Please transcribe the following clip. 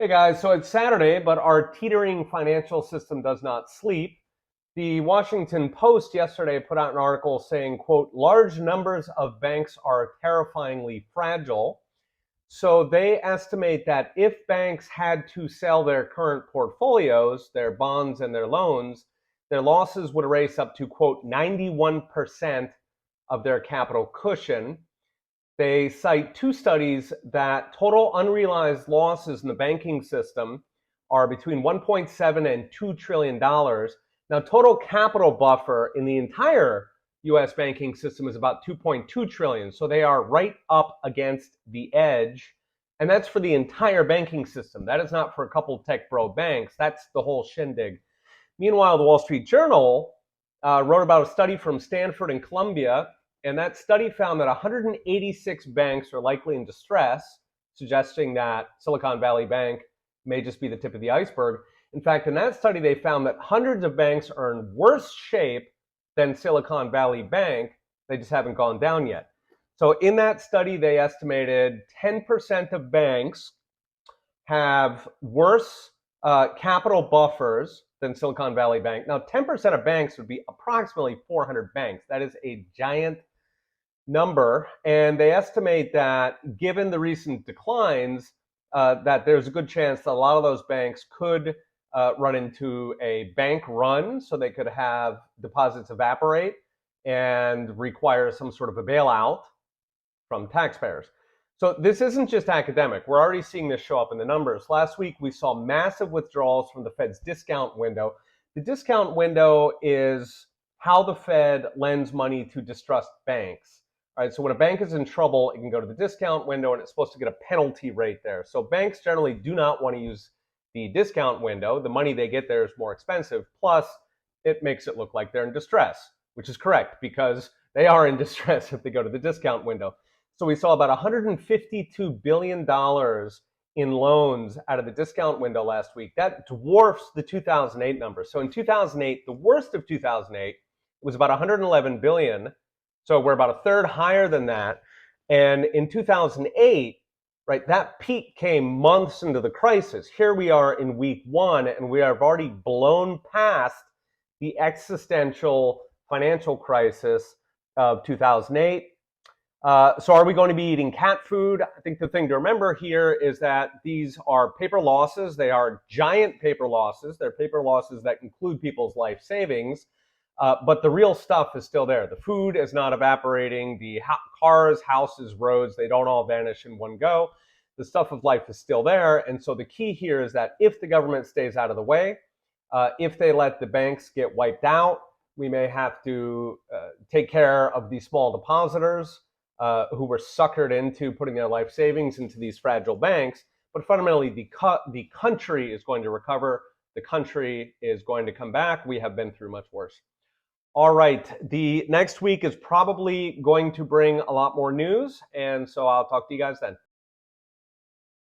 Hey guys, so it's Saturday, but our teetering financial system does not sleep. The Washington Post yesterday put out an article saying, quote, large numbers of banks are terrifyingly fragile. So they estimate that if banks had to sell their current portfolios, their bonds and their loans, their losses would erase up to, quote, 91% of their capital cushion. They cite two studies that total unrealized losses in the banking system are between 1.7 and $2 trillion. Now, total capital buffer in the entire US banking system is about 2.2 trillion. So they are right up against the edge. And that's for the entire banking system. That is not for a couple tech bro banks. That's the whole shindig. Meanwhile, the Wall Street Journal wrote about a study from Stanford and Columbia, and that study found that 186 banks are likely in distress, suggesting that Silicon Valley Bank may just be the tip of the iceberg. In fact, in that study, they found that hundreds of banks are in worse shape than Silicon Valley Bank. They just haven't gone down yet. So in that study, they estimated 10% of banks have worse capital buffers than Silicon Valley Bank. Now, 10% of banks would be approximately 400 banks. That is a giant number. And they estimate that given the recent declines, that there's a good chance that a lot of those banks could run into a bank run, so they could have deposits evaporate and require some sort of a bailout from taxpayers. So this isn't just academic. We're already seeing this show up in the numbers. Last week, we saw massive withdrawals from the Fed's discount window. The discount window is how the Fed lends money to distressed banks. All right, so when a bank is in trouble, it can go to the discount window, and it's supposed to get a penalty rate there. So banks generally do not want to use the discount window. The money they get there is more expensive. Plus, it makes it look like they're in distress, which is correct because they are in distress if they go to the discount window. So we saw about $152 billion in loans out of the discount window last week. That dwarfs the 2008 number. So in 2008, the worst of 2008, was about 111 billion. So we're about a third higher than that. And in 2008, right, that peak came months into the crisis. Here we are in week one, and we have already blown past the existential financial crisis of 2008. So are we going to be eating cat food? I think the thing to remember here is that these are paper losses. They are giant paper losses. They're paper losses that include people's life savings. But the real stuff is still there. The food is not evaporating. The cars, houses, roads, they don't all vanish in one go. The stuff of life is still there. And so the key here is that if the government stays out of the way, if they let the banks get wiped out, we may have to take care of the small depositors who were suckered into putting their life savings into these fragile banks. But fundamentally, the country is going to recover. The country is going to come back. We have been through much worse. All right, the next week is probably going to bring a lot more news, and so I'll talk to you guys then.